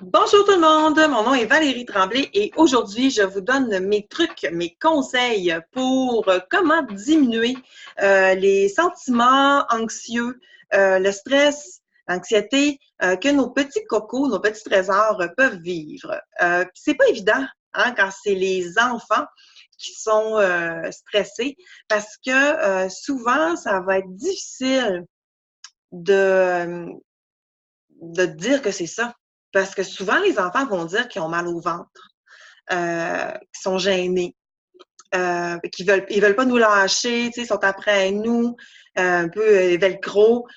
Bonjour tout le monde, mon nom est Valérie Tremblay et aujourd'hui, je vous donne mes trucs, mes conseils pour comment diminuer les sentiments anxieux, le stress, l'anxiété que nos petits cocos, nos petits trésors peuvent vivre. C'est pas évident hein, quand c'est les enfants qui sont stressés parce que souvent, ça va être difficile de, de dire que c'est ça. Parce que souvent, les enfants vont dire qu'ils ont mal au ventre, qu'ils sont gênés, qu'ils veulent pas nous lâcher, tu sais, ils sont après nous, un peu velcro.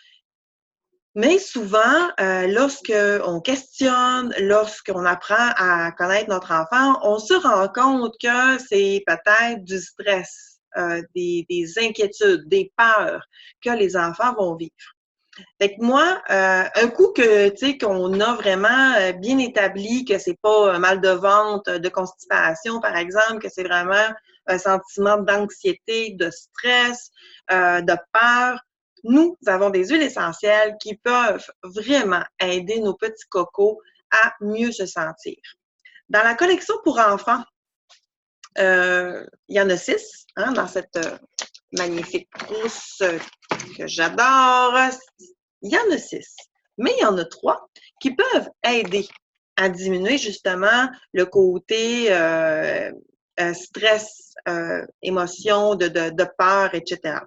Mais souvent, lorsqu'on questionne, lorsqu'on apprend à connaître notre enfant, on se rend compte que c'est peut-être du stress, des inquiétudes, des peurs que les enfants vont vivre. Fait que moi, un coup que tu sais qu'on a vraiment bien établi que c'est pas un mal de ventre, de constipation, par exemple, que c'est vraiment un sentiment d'anxiété, de stress, de peur, nous avons des huiles essentielles qui peuvent vraiment aider nos petits cocos à mieux se sentir. Dans la collection pour enfants, il y en a 6 hein, dans cette magnifique trousse que j'adore. Il y en a 6, mais il y en a 3 qui peuvent aider à diminuer justement le côté stress, émotion, de peur, etc.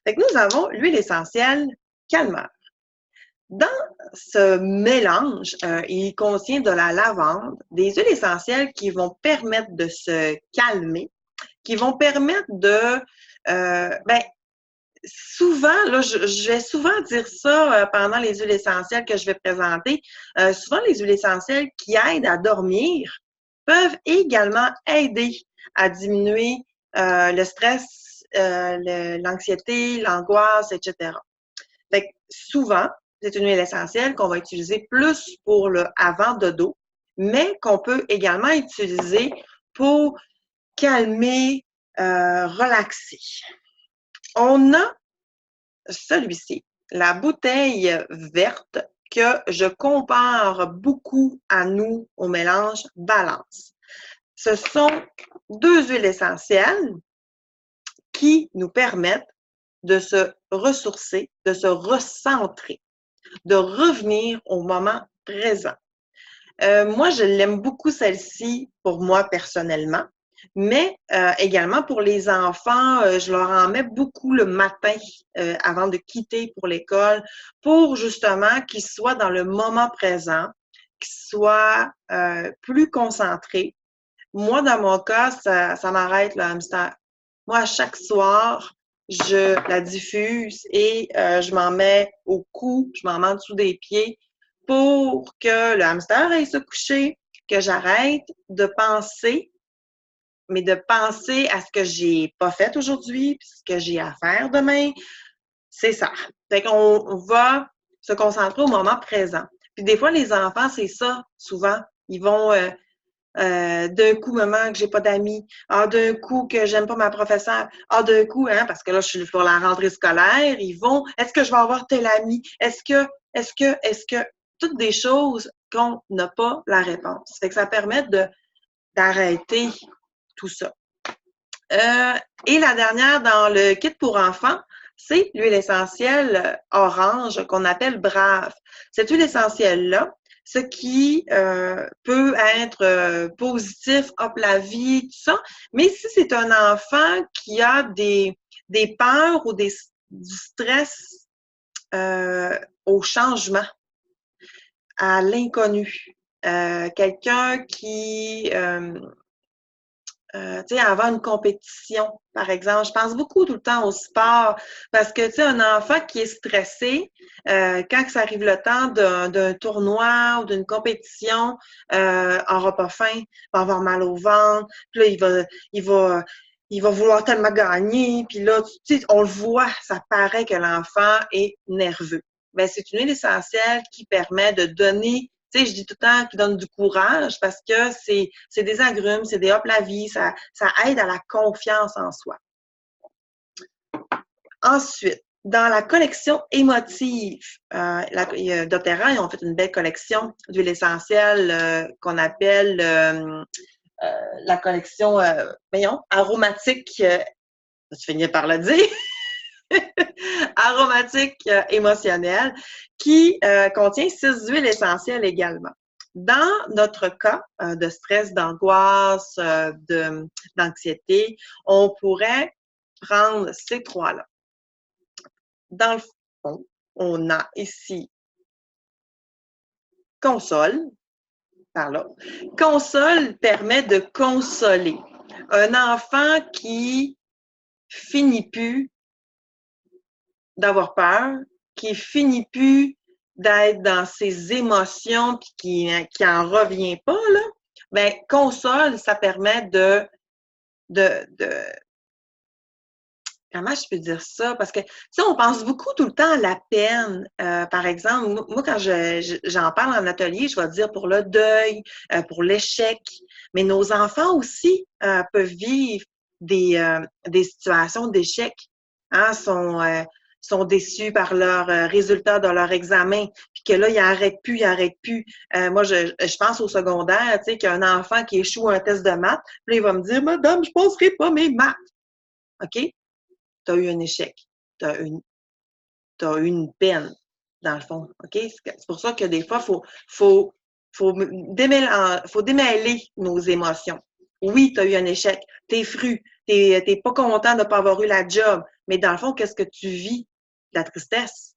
Fait que nous avons l'huile essentielle calmeur. Dans ce mélange, il contient de la lavande, des huiles essentielles qui vont permettre de se calmer, qui vont permettre de, ben, souvent, là, je vais souvent dire ça pendant les huiles essentielles que je vais présenter. Souvent, les huiles essentielles qui aident à dormir peuvent également aider à diminuer le stress, l'anxiété, l'angoisse, etc. Fait que souvent, c'est une huile essentielle qu'on va utiliser plus pour le avant dodo, mais qu'on peut également utiliser pour calmer, relaxer. On a celui-ci, la bouteille verte que je compare beaucoup à nous au mélange Balance. Ce sont 2 huiles essentielles qui nous permettent de se ressourcer, de se recentrer, de revenir au moment présent. Moi, je l'aime beaucoup celle-ci pour moi personnellement, mais également pour les enfants, je leur en mets beaucoup le matin avant de quitter pour l'école pour justement qu'ils soient dans le moment présent, qu'ils soient plus concentrés. Moi, dans mon cas, ça m'arrête le hamster. Moi, chaque soir, je la diffuse et je m'en mets au cou, je m'en mets en dessous des pieds pour que le hamster aille se coucher, que j'arrête de penser, mais de penser à ce que j'ai pas fait aujourd'hui, puis ce que j'ai à faire demain. C'est ça. Fait qu'on va se concentrer au moment présent. Puis des fois, les enfants, c'est ça, souvent. Ils vont d'un coup, maman, que j'ai pas d'amis. Ah, d'un coup, que j'aime pas ma professeure. Ah, d'un coup, hein, parce que là, je suis pour la rentrée scolaire, ils vont, est-ce que je vais avoir tel ami? Est-ce que, toutes des choses qu'on n'a pas la réponse. Fait que ça permet d'arrêter tout ça. Euh, et la dernière dans le kit pour enfants, c'est l'huile essentielle orange qu'on appelle Brave. Cette huile essentielle-là, ce qui peut être positif, hop, la vie, tout ça, mais si c'est un enfant qui a des peurs ou du stress au changement, à l'inconnu, quelqu'un qui tu sais, avant une compétition, par exemple. Je pense beaucoup tout le temps au sport parce que, tu sais, un enfant qui est stressé, quand ça arrive le temps d'un tournoi ou d'une compétition, n'aura pas faim, va avoir mal au ventre, puis là, il va vouloir tellement gagner, puis là, tu sais, on le voit, ça paraît que l'enfant est nerveux. Ben, c'est une huile essentielle qui permet de donner tu sais, je dis tout le temps qu'il donne du courage parce que c'est des agrumes, c'est des hop la vie, ça aide à la confiance en soi. Ensuite, Dans la collection émotive, doTERRA, ils ont fait une belle collection d'huiles essentielles qu'on appelle la collection, voyons, aromatique, je finis par le dire, aromatique émotionnelle, qui contient 6 huiles essentielles également. Dans notre cas de stress, d'angoisse, d'anxiété, on pourrait prendre ces 3-là. Dans le fond, on a ici console, par là. Console permet de consoler. Un enfant qui finit plus d'avoir peur, qui finit plus d'être dans ses émotions puis qui en revient pas, là, ben, console, ça permet de comment je peux dire ça? Parce que, tu sais, on pense beaucoup tout le temps à la peine. Par exemple, moi, quand j'en parle en atelier, je vais dire pour le deuil, pour l'échec. Mais nos enfants aussi peuvent vivre des situations d'échec. Hein, sont déçus par leurs résultats de leur examen, puis que là, ils n'arrêtent plus, ils n'arrêtent plus. Moi, je pense au secondaire, tu sais, qu'un enfant qui échoue un test de maths, puis là, il va me dire, Madame, je ne passerai pas mes maths. OK? Tu as eu un échec, tu as eu une peine, dans le fond. OK? C'est pour ça que des fois, faut démêler nos émotions. Oui, tu as eu un échec, tu es fru, tu n'es pas content de ne pas avoir eu la job, mais dans le fond, qu'est-ce que tu vis? La tristesse.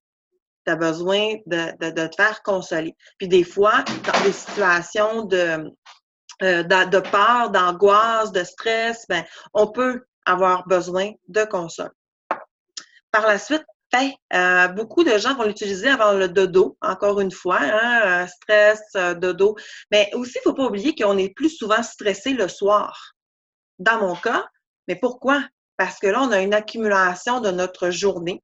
Tu as besoin de te faire consoler. Puis des fois, dans des situations de peur, d'angoisse, de stress, ben, on peut avoir besoin de console. Par la suite, beaucoup de gens vont l'utiliser avant le dodo, encore une fois, hein, stress, dodo. Mais aussi, il ne faut pas oublier qu'on est plus souvent stressé le soir. Dans mon cas, mais pourquoi? Parce que là, on a une accumulation de notre journée.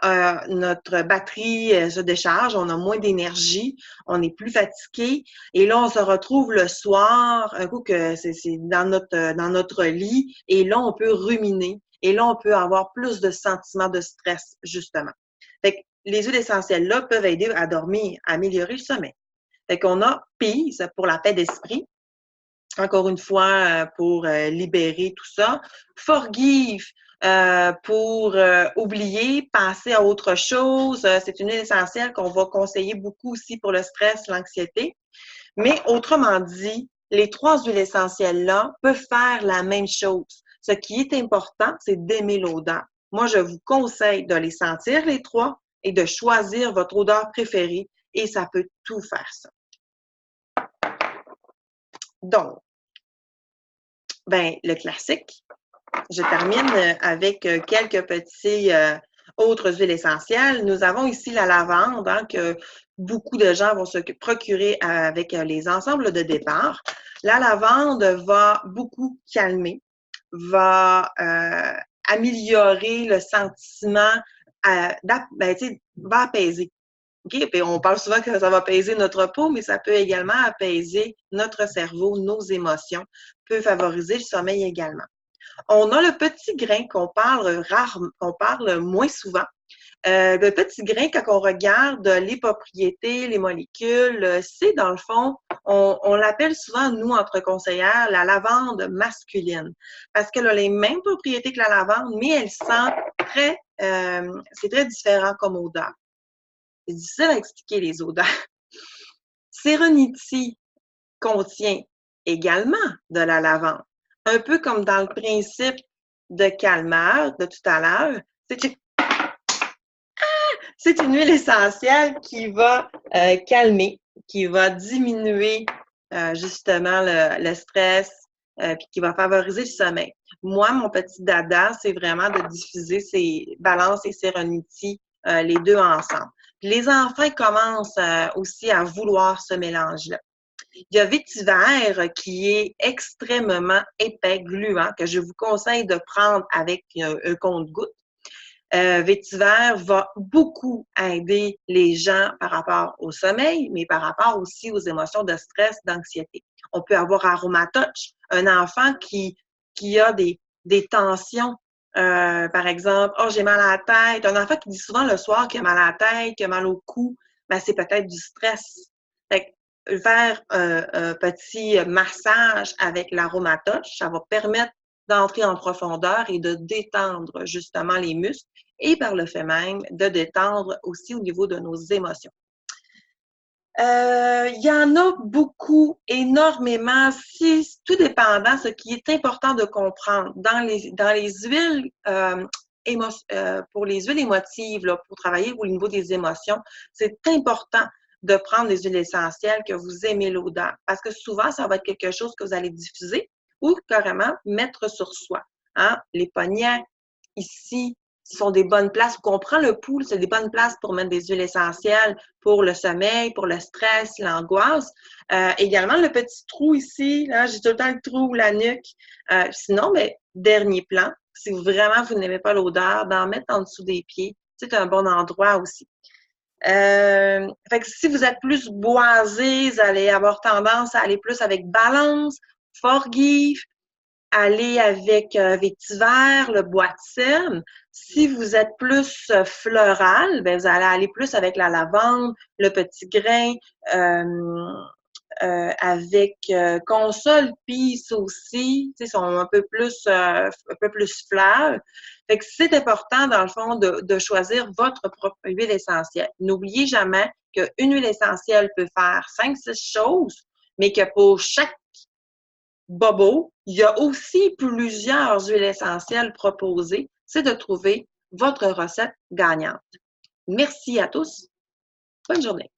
Notre batterie se décharge, on a moins d'énergie, on est plus fatigué. Et là, on se retrouve le soir, un coup que c'est dans notre lit, et là, on peut ruminer. Et là, on peut avoir plus de sentiments de stress, justement. Fait que les huiles essentielles là peuvent aider à dormir, à améliorer le sommeil. Fait qu'on a Peace pour la paix d'esprit, encore une fois, pour libérer tout ça. Forgive pour oublier, passer à autre chose. C'est une huile essentielle qu'on va conseiller beaucoup aussi pour le stress, l'anxiété. Mais autrement dit, les 3 huiles essentielles-là peuvent faire la même chose. Ce qui est important, c'est d'aimer l'odeur. Moi, je vous conseille de les sentir, les 3, et de choisir votre odeur préférée, et ça peut tout faire ça. Donc, ben, le classique. Je termine avec quelques petits autres huiles essentielles. Nous avons ici la lavande, hein, que beaucoup de gens vont se procurer avec les ensembles de départ. La lavande va beaucoup calmer, va améliorer le sentiment, va apaiser. OK? Puis on parle souvent que ça va apaiser notre peau, mais ça peut également apaiser notre cerveau, nos émotions, peut favoriser le sommeil également. On a le petit grain qu'on parle qu'on parle moins souvent. Le petit grain, quand on regarde les propriétés, les molécules, c'est dans le fond, on l'appelle souvent, nous, entre conseillères, la lavande masculine. Parce qu'elle a les mêmes propriétés que la lavande, mais elle sent c'est très différent comme odeur. C'est difficile à expliquer les odeurs. Serenity contient également de la lavande. Un peu comme dans le principe de Calmar de tout à l'heure. C'est une huile essentielle qui va calmer, qui va diminuer justement le stress, puis qui va favoriser le sommeil. Moi, mon petit dada, c'est vraiment de diffuser ces Balance et Serenity, les deux ensemble. Puis les enfants commencent aussi à vouloir ce mélange-là. Il y a Vétiver qui est extrêmement épais, gluant, que je vous conseille de prendre avec un compte-gouttes. Vétiver va beaucoup aider les gens par rapport au sommeil, mais par rapport aussi aux émotions de stress, d'anxiété. On peut avoir Aromatouch, un enfant qui a des tensions Par exemple, oh, j'ai mal à la tête. Un enfant qui dit souvent le soir qu'il a mal à la tête, qu'il a mal au cou, ben, c'est peut-être du stress. Fait que faire un petit massage avec l'aromatoche, ça va permettre d'entrer en profondeur et de détendre justement les muscles et par le fait même de détendre aussi au niveau de nos émotions. Il y en a beaucoup, énormément, si, tout dépendant. Ce qui est important de comprendre dans les huiles pour les huiles émotives, là, pour travailler au niveau des émotions, c'est important de prendre des huiles essentielles que vous aimez l'odeur, parce que souvent, ça va être quelque chose que vous allez diffuser ou carrément mettre sur soi. Hein? Les poignets, ici, ce sont des bonnes places. Où on prend le pouls, c'est des bonnes places pour mettre des huiles essentielles pour le sommeil, pour le stress, l'angoisse. Également, le petit trou ici, là, j'ai tout le temps le trou ou la nuque. Sinon, mais dernier plan, si vraiment vous n'aimez pas l'odeur, d'en mettre en dessous des pieds. C'est un bon endroit aussi. Fait que si vous êtes plus boisé, vous allez avoir tendance à aller plus avec Balance, Forgive, aller avec Vétiver, le bois de cerne. Si vous êtes plus floral, ben vous allez aller plus avec la lavande, le petit grain, avec Console Peace aussi, tu sais, sont un peu plus fleurs. Fait que c'est important, dans le fond, de choisir votre propre huile essentielle. N'oubliez jamais qu'une huile essentielle peut faire 5-6 choses, mais que pour chaque bobo, il y a aussi plusieurs huiles essentielles proposées. C'est de trouver votre recette gagnante. Merci à tous. Bonne journée.